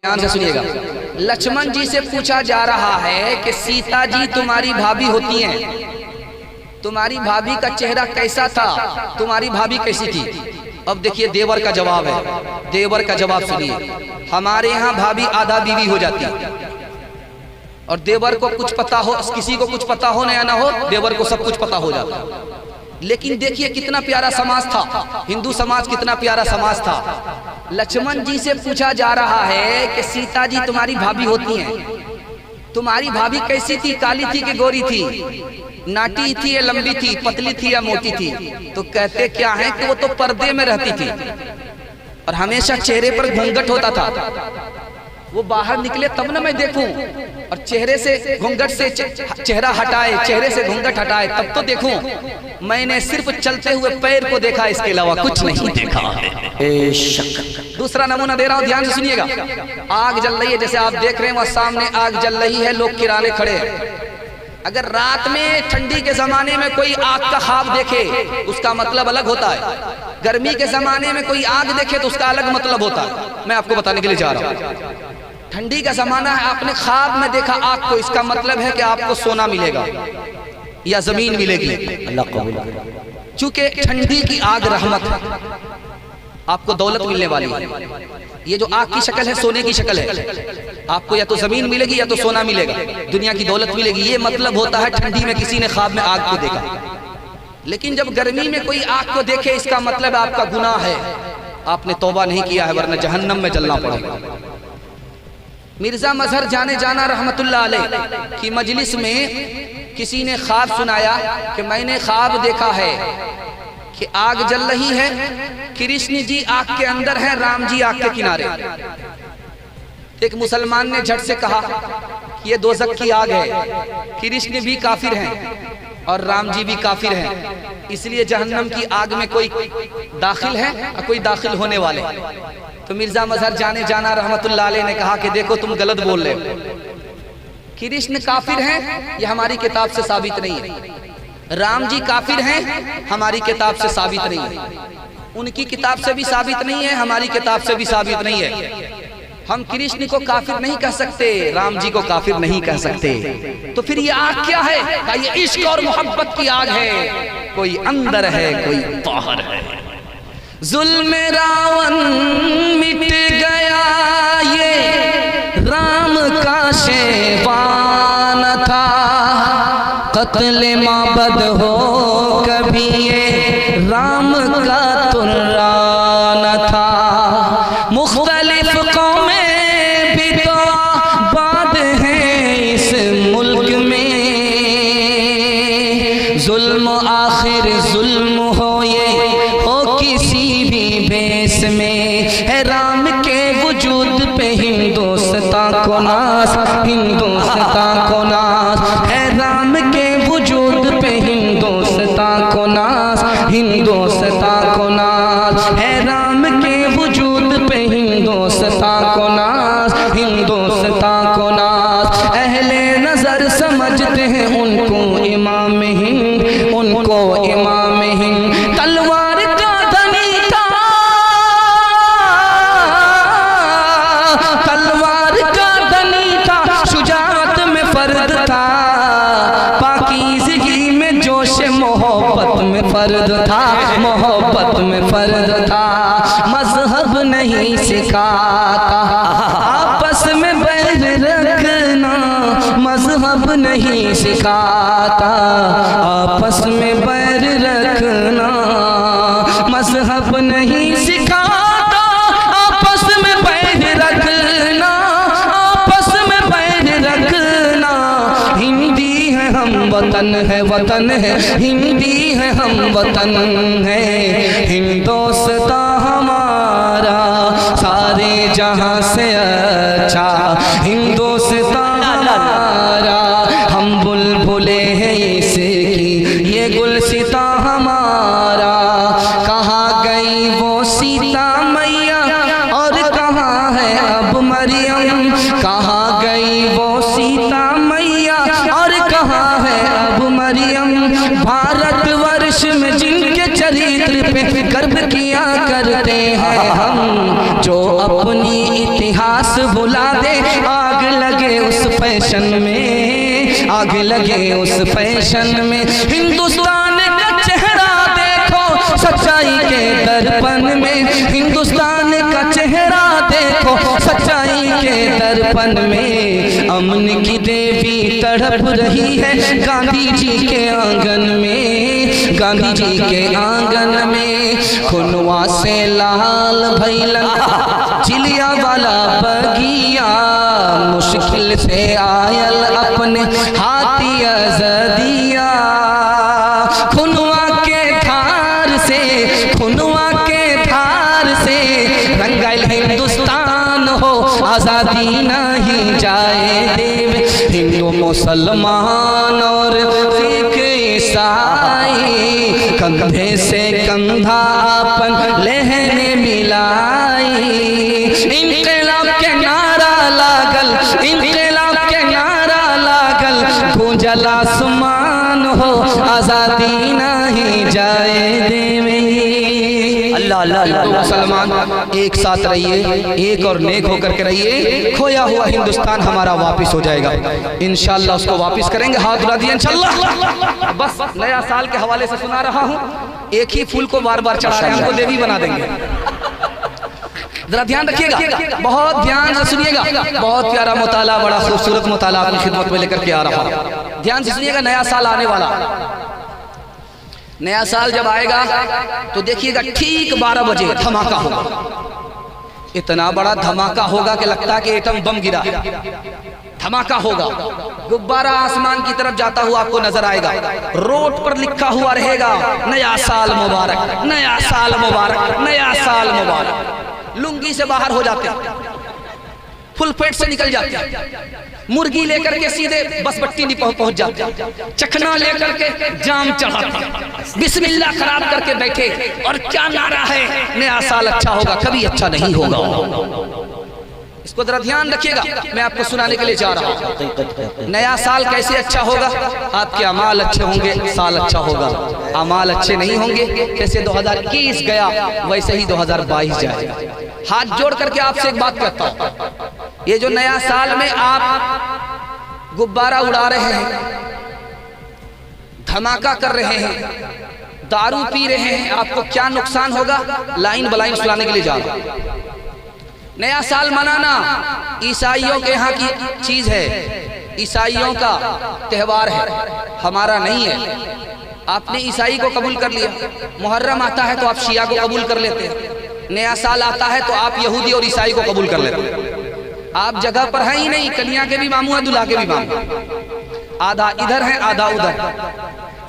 ध्यान से सुनिएगा। लक्ष्मण जी से पूछा जा रहा है कि सीता जी तुम्हारी भाभी होती हैं, तुम्हारी भाभी का चेहरा कैसा था, तुम्हारी भाभी कैसी थी। अब देखिए देवर का जवाब है, देवर का जवाब सुनिए। हमारे यहाँ भाभी आधा बीवी हो जाती है और देवर को कुछ पता हो, किसी को कुछ पता हो या ना हो, देवर को सब कुछ पता हो जाता है। लेकिन देखिए कितना प्यारा समाज था, हिंदू समाज कितना प्यारा समाज था। लक्ष्मण जी से पूछा जा रहा है कि सीता जी तुम्हारी भाभी होती हैं, तुम्हारी भाभी कैसी थी, काली थी कि गोरी थी, नाटी थी या लंबी थी, पतली थी या मोटी थी। तो कहते क्या है कि वो तो पर्दे में रहती थी और हमेशा चेहरे पर घूंघट होता था। वो बाहर निकले तब ना मैं देखूं, और चेहरे से घूंघट से चेहरा हटाए, चेहरे से घूंघट हटाए तब तो देखूं। मैंने सिर्फ चलते हुए पैर को देखा, इसके अलावा कुछ नहीं देखा है। दूसरा नमूना दे रहा हूं, ध्यान से सुनिएगा। आग जल रही है, जैसे आप देख रहे हैं वहां सामने आग जल रही है, लोग किराने खड़े हैं। अगर रात में ठंडी के जमाने में कोई आग का ख्वाब देखे उसका मतलब अलग होता है, गर्मी के जमाने में कोई आग देखे तो उसका अलग मतलब होता है। मैं आपको बताने के लिए जा रहा हूं। ठंडी का जमाना है, आपने ख्वाब में देखा आग को, इसका मतलब है कि आपको सोना मिलेगा या जमीन मिलेगी। अल्लाह कबूल करे। चूंकि ठंडी की आग रहमत है, आपको दौलत मिलने वाली है। ये जो आग की शक्ल है सोने की शक्ल है, आपको या तो जमीन मिलेगी या तो सोना मिलेगा, दुनिया की दौलत मिलेगी। ये मतलब होता है ठंडी में किसी ने ख्वाब में आग को देखा। लेकिन जब गर्मी में कोई आग को देखे, इसका मतलब आपका गुनाह है, आपने तौबा नहीं किया है, वरना जहन्नम में जलना पड़ेगा। मिर्जा मजहर जाने जाना रहमतुल्लाह अलैह की मजलिस में किसी ने ख्वाब सुनाया कि मैंने ख्वाब देखा है कि आग जल रही है, कृष्ण जी आग के अंदर हैं, राम जी आग के किनारे। एक मुसलमान ने झट से कहा कि ये दोज़ख की आग है, कृष्ण भी काफिर हैं और राम जी भी काफिर हैं, इसलिए जहन्नम की आग में कोई दाखिल है और कोई दाखिल होने वाले। तो मिर्जा मजहर जाने जाना रहमतुल्लाह अलैह ने कहा कि देखो तुम गलत बोल रहे हो, कृष्ण काफिर हैं ये हमारी किताब से साबित नहीं है, राम जी काफिर हैं हमारी किताब से साबित नहीं है, उनकी किताब से भी साबित नहीं है, हमारी किताब से भी साबित नहीं है। हम कृष्ण को काफिर नहीं कह सकते, राम जी को काफिर नहीं कह सकते। तो फिर ये आग क्या है? क्या ये इश्क और मोहब्बत की आग है? कोई अंदर है कोई बाहर है। जुल्म रावण मिट गया, ये राम का शेवान था, कत्ल माबद हो कभी ये राम का तुर्रान था। मुख्तलिफ कौमें भी तो आबाद हैं इस मुल्क में, जुल्म आखिर जुल्म हो ये हो किसी भी भेस में, है राम के वजूद पे हिंदुस्तान को नाज, हिंदुस्तान को नाज, है राम के वजूद पे हिंदुस्तान को नाज, हिंदुस्तान को नाज, है राम के वजूद पे हिंदुस्तान को नाज, हिंदुस्तान को नाज। अहले नजर समझते हैं उनको इमाम हिंद, उनको इमाम हिंद। तलवार का धनी था, तलवार का धनी था, शुजाअत में फर्द था, पाकीज़गी में जोश मोहब्बत में फर्द था, मोहब्बत में फर्द था। मजहब नहीं सिखाता आपस में बैर रखना, मजहब नहीं सिखाता आपस में बैर रखना, मजहब नहीं सिखाता आपस में बैर रखना, आपस में बैर रखना। हिंदी है हम वतन है, वतन है हिंदी है हम वतन है, हिंदुस्तान हमारा सारे जहां से अच्छा, हिंदुस्तान हमारा हम बुलबुले हैं इसकी, ये गुलसिता हमारा। कहाँ गई वो सीता मैया और कहाँ है अब मरियम, कहाँ गई वो सीता मैया और कहाँ है अब मरियम। भारतवर्ष में जिनके चरित्र पे गर्व किया करते हैं हम, जो अपनी इतिहास भूल भुला दे, आग लगे उस फैशन में, आग लगे उस फैशन में। हिंदुस्तान का चेहरा देखो सच्चाई के दर्पण में, हिंदुस्तान का चेहरा देखो सच्चाई के दर्पण में। अमन की देवी तड़प रही है गांधी जी के आंगन में, गांधी जी के आंगन में। खुनवा से लाल भैलन चिलिया वाला बगिया, मुश्किल से आयल अपने हाथी अज़दिया। खुनवा के धार से, खुनवा के धार से रंगाइल हिंदुस्तान हो, आज़ादी नहीं जाए देव। हिंदू मुसलमान और सिख ईसाई कंधे से कंधा अपन लहने मिलाई। इनकलाब के नारा लागल, इनकलाब के नारा लागल, गूंजल आसमान हो, आज़ादी नहीं जाए देवे। अल्लाह अल्लाह। मुसलमान एक साथ रहिए, एक और नेक होकर के रहिए। खोया हुआ हिंदुस्तान हमारा वापस हो जाएगा इंशाअल्लाह, उसको वापस करेंगे। हाथ उठा दिए इंशाअल्लाह। बस नया साल के हवाले से सुना रहा हूँ, एक ही फूल को बार बार चढ़ा रहे हैं, हमको देवी बना देंगे। जरा ध्यान रखिएगा, बहुत ध्यान से सुनिएगा। बहुत प्यारा मुताला, बड़ा खूबसूरत मुताला अपनी खिदमत में लेकर के आ रहा हूँ। ध्यान से सुनिएगा, नया साल आने वाला। नया साल जब आएगा तो देखिएगा ठीक 12 बजे धमाका होगा। इतना बड़ा धमाका होगा कि लगता है कि एटम बम गिरा। धमाका होगा, गुब्बारा आसमान की तरफ जाता हुआ आपको नजर आएगा। रोड पर लिखा हुआ रहेगा नया साल मुबारक, नया साल मुबारक, नया साल मुबारक। लुंगी से बाहर हो जाते, फुल पेट से निकल जाते, मुर्गी लेकर के सीधे बस बट्टी नहीं पहुंच जाते, चखना लेकर के जाम चढ़ाते, बिस्मिल्लाह खराब करके बैठे। और क्या नारा है, नया साल अच्छा होगा, कभी अच्छा नहीं होगा। इसको जरा ध्यान रखिएगा, मैं आपको सुनाने के लिए जा रहा हूँ। नया साल कैसे अच्छा होगा, आपके अमाल अच्छे होंगे, साल अच्छा होगा। अमाल अच्छे नहीं होंगे, जैसे 2021 गया वैसे ही 2022 जाएगा। हाथ जोड़ करके आपसे एक बात कहता हूँ, ये जो नया साल में आप गुब्बारा उड़ा रहे हैं, धमाका कर रहे हैं, दारू पी रहे हैं, आपको क्या नुकसान होगा, लाइन बलाइन सुनाने के लिए जा रहा हूँ। नया साल मनाना ईसाइयों के यहाँ की चीज है, ईसाइयों का त्योहार है, हमारा नहीं है। आपने ईसाई को कबूल कर लिया, मुहर्रम आता है तो आप शिया को कबूल कर लेते हैं, नया साल आता है तो आप यहूदी और ईसाई को कबूल कर लेते हैं। आप जगह पर हैं ही नहीं, कन्या के भी मामू हैं, दूल्हा के भी मामू, आधा इधर है आधा उधर।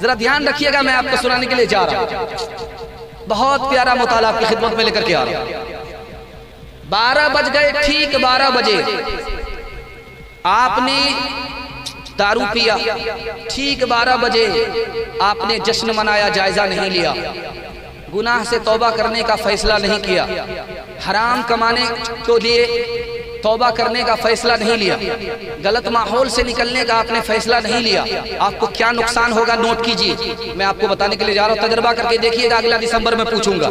जरा ध्यान रखिएगा, मैं आपको सुनाने के लिए जा रहा हूँ। बहुत प्यारा मुताला आपकी खिदमत में लेकर के आ रहा हूँ। 12 बज गए, ठीक 12 बजे आपने दारू पिया, ठीक 12 बजे आपने जश्न मनाया, जायजा नहीं लिया, गुनाह से तौबा करने का फैसला नहीं किया, हराम कमाने के लिए तौबा करने का फैसला नहीं लिया, गलत माहौल से निकलने का आपने फैसला नहीं लिया। आपको क्या नुकसान होगा नोट कीजिए, मैं आपको बताने के लिए जा रहा हूँ। तजर्बा करके देखिएगा, अगला दिसंबर में पूछूंगा।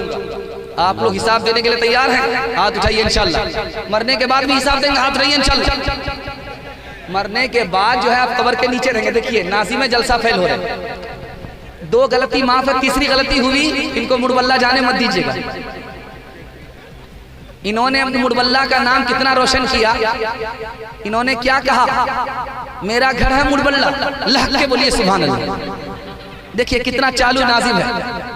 आप लोग हिसाब देने के लिए तैयार हैं? हाथ उठाइए इंशाल्लाह। मरने के बाद भी हिसाब देंगे, हाथ उठाइए इंशाल्लाह। मरने के बाद जो है आप कब्र के नीचे रहेंगे। देखिए नाजी में जलसा फैल हो रहा है, 2 गलती माफ है, तीसरी गलती हुई, इनको मुड़बल्ला जाने मत दीजिएगा। इन्होंने मुड़बल्ला का नाम कितना रोशन किया। इन्होंने क्या कहा, मेरा घर है मुड़बल्ला, लहक के बोलिए सुभान अल्लाह। देखिए कितना चालू नाजिम है,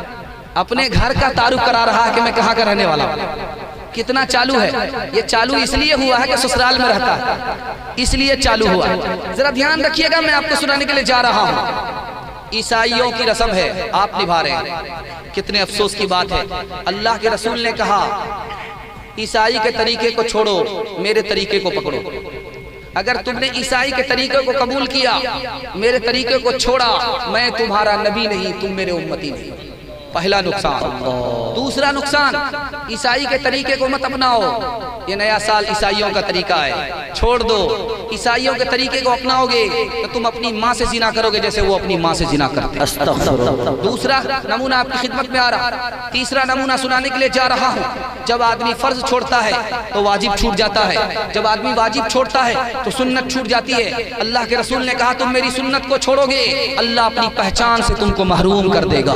अपने घर का तारुफ करा रहा है कि मैं कहाँ का रहने वाला हूँ। कितना चालू है, ये चालू इसलिए हुआ है कि ससुराल में रहता है, इसलिए चालू हुआ है। जरा ध्यान रखिएगा, मैं आपको सुनाने के लिए जा रहा हूँ। ईसाइयों की रस्म है, आप निभा रहे हैं, कितने अफसोस की बात है। अल्लाह के रसूल ने कहा ईसाई के तरीके को छोड़ो, मेरे तरीके को पकड़ो। अगर तुमने ईसाई के तरीके को कबूल किया, मेरे तरीके को छोड़ा, मैं तुम्हारा नबी नहीं, तुम मेरे उम्मती नहीं। पहला नुकसान। दूसरा नुकसान, ईसाई के तरीके को मत अपनाओ। ये नया साल ईसाइयों का तरीका है, छोड़ दो। ईसाइयों के तरीके को अपनाओगे तो तुम अपनी माँ से जिना करोगे जैसे वो अपनी माँ से जिना करते हैं। दूसरा नमूना आपकी खिदमत में आ रहा। तीसरा नमूना सुनाने के लिए जा रहा हूँ। जब आदमी फर्ज छोड़ता है तो वाजिब छूट जाता है, जब आदमी वाजिब छोड़ता है तो सुन्नत छूट जाती है। अल्लाह के रसूल ने कहा तुम मेरी सुन्नत को छोड़ोगे, अल्लाह अपनी पहचान से तुमको महरूम कर देगा।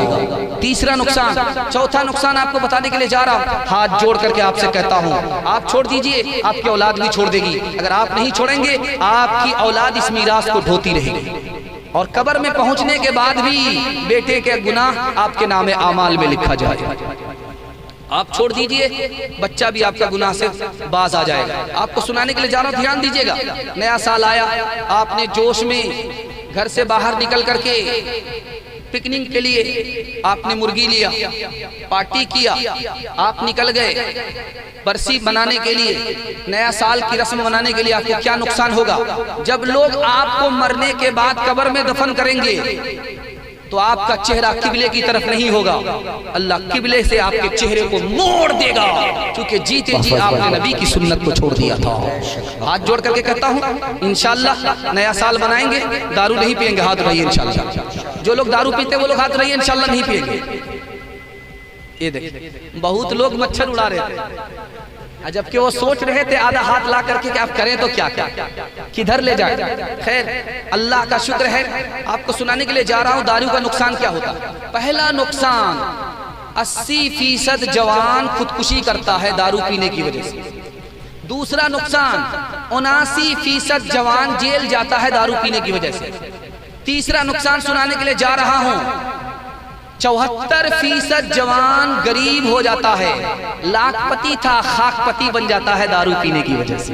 तीसरा नुकसान। चौथा नुकसान आपको बताने के लिए जा रहा हूँ। हाथ जोड़ करके आपसे कहता हूँ, आप छोड़ दीजिए, आपकी औलाद भी छोड़ देगी। अगर आप नहीं छोड़ेंगे, आपकी औलाद इस मीरास को ढोती रहेगी और कब्र में पहुंचने के बाद भी बेटे के गुनाह आपके नामे आमाल में लिखा जाए। आप छोड़ दीजिए, बच्चा भी आपका गुनाह से बाज आ जाएगा। आपको सुनाने के लिए जा रहा हूं, ध्यान दीजिएगा। नया साल आया, आपने जोश में घर से बाहर निकल करके पिकनिक के लिए आपने मुर्गी लिया, पार्टी किया, आप निकल गए बरसी मनाने के लिए, नया साल की रस्म मनाने के लिए। आपको क्या नुकसान होगा? जब लोग आपको मरने के बाद कब्र में दफन करेंगे तो आपका चेहरा किबले की तरफ नहीं होगा, अल्लाह किबले से आपके चेहरे को मोड़ देगा, क्योंकि जीते जी आपने नबी की सुन्नत को छोड़ दिया था। हाथ जोड़ करके कहता हूँ, इंशाअल्लाह नया साल मनाएंगे, दारू नहीं पिएंगे, हाथ उठाइए इंशाअल्लाह। जो लोग दारू पीते वो लोग हाथ उठाइए, इंशाअल्लाह नहीं पिएंगे। ये देखिए, बहुत लोग मच्छर उड़ा रहे थे, जबकि वो सोच रहे थे आधा हाथ ला करके कि आप करें तो क्या क्या, किधर ले जाए। खैर, अल्लाह का शुक्र है, आपको सुनाने के लिए जा रहा हूं दारू का नुकसान क्या होता है। पहला नुकसान, 80% जवान खुदकुशी करता है दारू पीने की वजह से। दूसरा नुकसान, 79% जवान जेल जाता है दारू पीने की वजह से। तीसरा नुकसान सुनाने के लिए जा रहा हूं, 74% जवान गरीब हो जाता है, लाखपति था खाकपति बन जाता है दारू पीने की वजह से।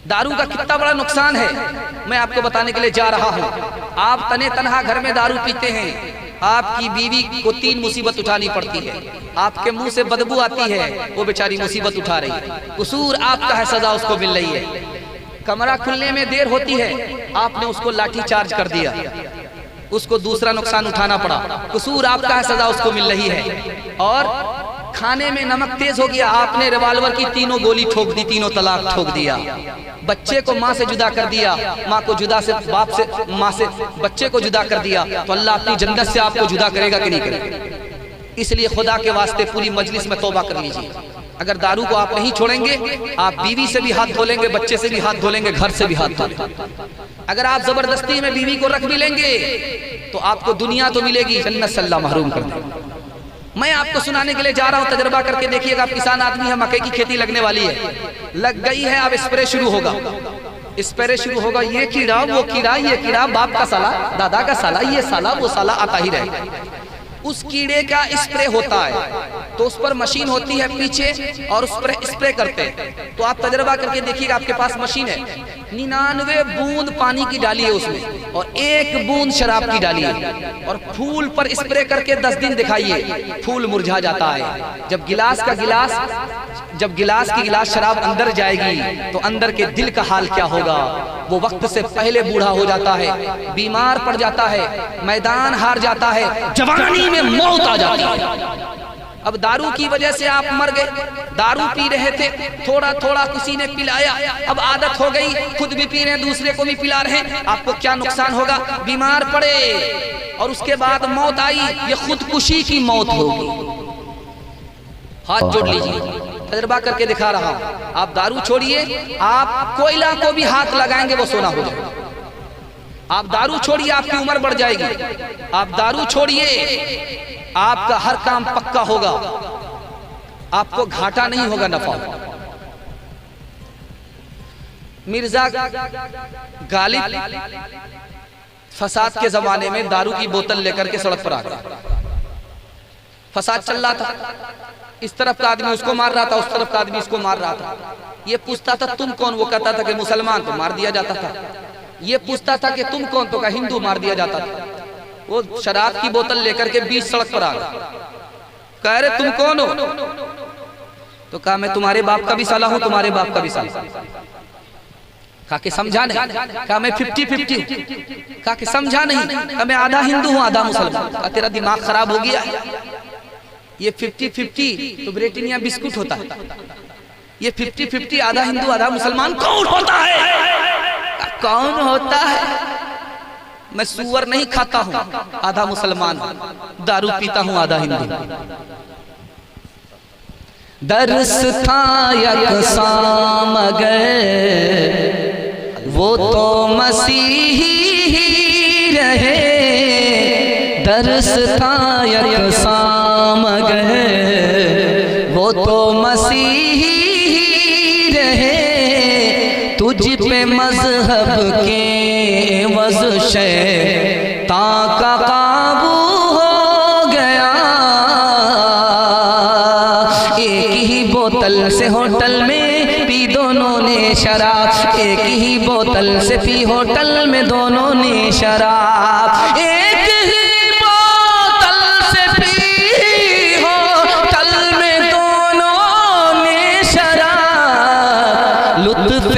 दारू का कितना बड़ा नुकसान है मैं आपको बताने के लिए जा रहा हूं। आप तने तनहा घर में दारू पीते हैं, आपकी बीवी को 3 मुसीबत उठानी पड़ती है, आपके मुंह से बदबू आती है, वो बेचारी मुसीबत उठा रही है, कसूर आपका है, सजा उसको मिल रही है। कमरा खुलने में देर होती है, आपने उसको लाठी चार्ज कर दिया, उसको दूसरा नुकसान उठाना पड़ा, कसूर आपका है, सजा उसको मिल रही है। और खाने में नमक तेज हो गया, आपने रिवाल्वर की 3 गोली ठोक दी, 3 तलाक ठोक दिया। बच्चे को माँ से जुदा कर दिया, माँ को जुदा से बाप से, माँ से बच्चे को जुदा कर दिया, तो अल्लाह अपनी जन्नत से आपको जुदा करेगा कि नहीं करेगा? इसलिए खुदा के वास्ते पूरी मजलिस में तौबा कर लीजिए। अगर दारू को आप नहीं छोड़ेंगे, आप बीवी से भी हाथ धो लेंगे, बच्चे से भी हाथ धो लेंगे, घर से भी हाथ धो लेंगे। अगर आप जबरदस्ती में बीवी को रख भी लेंगे तो आपको दुनिया तो मिलेगी, जन्नत से अल्लाह महरूम कर देगा। मैं आपको सुनाने के लिए जा रहा हूं, तजर्बा करके देखिएगा। आप किसान आदमी है, मकई की खेती लगने वाली है, लग गई है, अब स्प्रे शुरू होगा, स्प्रे शुरू होगा। ये कीड़ा, वो कीड़ा, ये कीड़ा, बाप का साला, दादा का साला, ये साला, वो साला आता ही रहेगा। उस कीड़े का स्प्रे होता है तो उस पर मशीन होती है पीछे और उस पर स्प्रे करते हैं। तो आप तजर्बा करके देखिएगा, आपके पास मशीन है, 99 बूंद पानी की डाली है उसमें और 1 बूंद शराब की डाली है, और फूल पर स्प्रे करके 10 दिन दिखाइए, फूल मुरझा जाता है। जब गिलास की गिलास शराब अंदर जाएगी तो अंदर के दिल का हाल क्या होगा? वो वक्त से पहले बूढ़ा हो जाता है, बीमार पड़ जाता है, मैदान हार जाता है, जवानी में मौत आ जाती है। अब दारू की वजह से आप मर गए, दारू पी रहे थे, थोड़ा थोड़ा किसी ने पिलाया, अब आदत हो गई, खुद भी पी रहे हैं, दूसरे को भी पिला रहे हैं। आपको क्या नुकसान होगा? बीमार पड़े और उसके बाद मौत आई, ये खुदकुशी की मौत होगी। हाथ जोड़ लीजिए, तजर्बा करके दिखा रहा हूं। आप दारू छोड़िए, आप कोयला को भी हाथ लगाएंगे वो सोना हो जाएगा। आप दारू छोड़िए, आपकी उम्र बढ़ जाएगी। आप दारू छोड़िए, आपका हर काम पक्का होगा, आपको घाटा नहीं होगा, नफा। मिर्जा गालिब फसाद के जमाने में दारू की बोतल लेकर के सड़क पर आ गया, फसाद चल रहा था, इस तरफ का आदमी उसको मार रहा था, उस तरफ का आदमी इसको मार रहा था। ये पूछता था तुम कौन? वो कहता था कि मुसलमान, तो मार दिया जाता था। ये पूछता था कि तुम कौन? तो कहा हिंदू, मार दिया जाता था। वो शराब की बोतल लेकर के बीच सड़क पर आ गया, कह रहे तुम कौन हो? तो कहा मैं तुम्हारे बाप का भी साला हूं, तुम्हारे बाप का भी साला। कहा कि समझा नहीं। कहा मैं 50-50 हूँ। कहा कि समझा नहीं। कहा मैं आधा हिंदू हूँ आधा मुसलमान। कहा तेरा दिमाग खराब हो गया है, ये 50-50 तो ब्रिटानिया बिस्कुट होता है, ये 50-50 आधा हिंदू आधा मुसलमान कौन होता है? कौन होता है? मैं सुअर नहीं खाता हूँ, आधा मुसलमान, दारू पीता हूँ आधा हिंदू। दर्स था यकसां मगर वो तो मसीही ही रहे। दर्स था यकसां मगर वो तो मसीही ही रहे। तुझ पे मजहब के वज़ शैतान का काबू हो गया। एक ही बोतल से होटल में पी दोनों ने शराब, एक ही बोतल से पी होटल में दोनों ने शराब। एक ही बोतल से पी होटल में दोनों ने शराब। लुत्फ़